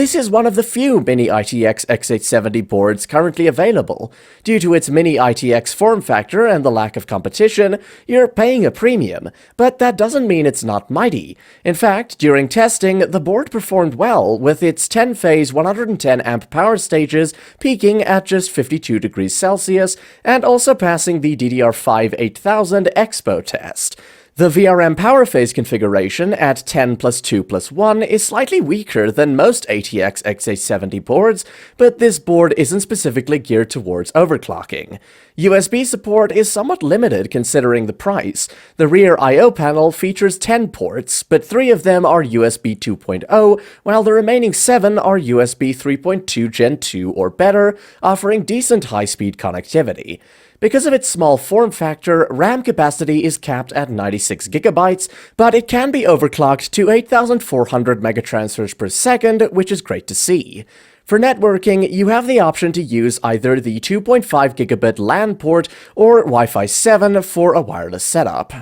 This is one of the few mini ITX X870 boards currently available. Due to its mini ITX form factor and the lack of competition, you're paying a premium, but that doesn't mean it's not mighty. In fact, during testing, the board performed well, with its 10-phase 110 amp power stages peaking at just 52 degrees Celsius and also passing the DDR5 8000 Expo test. The VRM power phase configuration at 10+2+1 is slightly weaker than most ATX X870 boards, but this board isn't specifically geared towards overclocking. USB support is somewhat limited considering the price. The rear I/O panel features 10 ports, but 3 of them are USB 2.0, while the remaining 7 are USB 3.2 Gen 2 or better, offering decent high-speed connectivity. Because of its small form factor, RAM capacity is capped at 96 GB, but it can be overclocked to 8,400 megatransfers per second, which is great to see. For networking, you have the option to use either the 2.5 gigabit LAN port or Wi-Fi 7 for a wireless setup.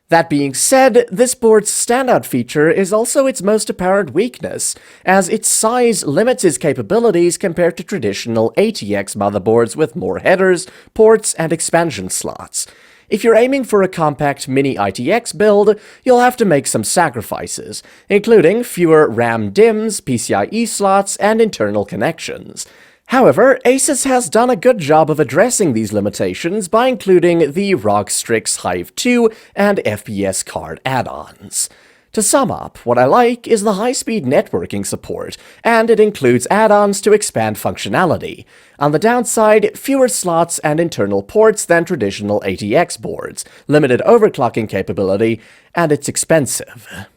That being said, this board's standout feature is also its most apparent weakness, as its size limits its capabilities compared to traditional ATX motherboards with more headers, ports, and expansion slots. If you're aiming for a compact mini ITX build, you'll have to make some sacrifices, including fewer RAM DIMMs, PCIe slots, and internal connections. However, ASUS has done a good job of addressing these limitations by including the ROG STRIX Hive 2 and FPS card add-ons. To sum up, what I like is the high-speed networking support, and it includes add-ons to expand functionality. On the downside, fewer slots and internal ports than traditional ATX boards, limited overclocking capability, and it's expensive.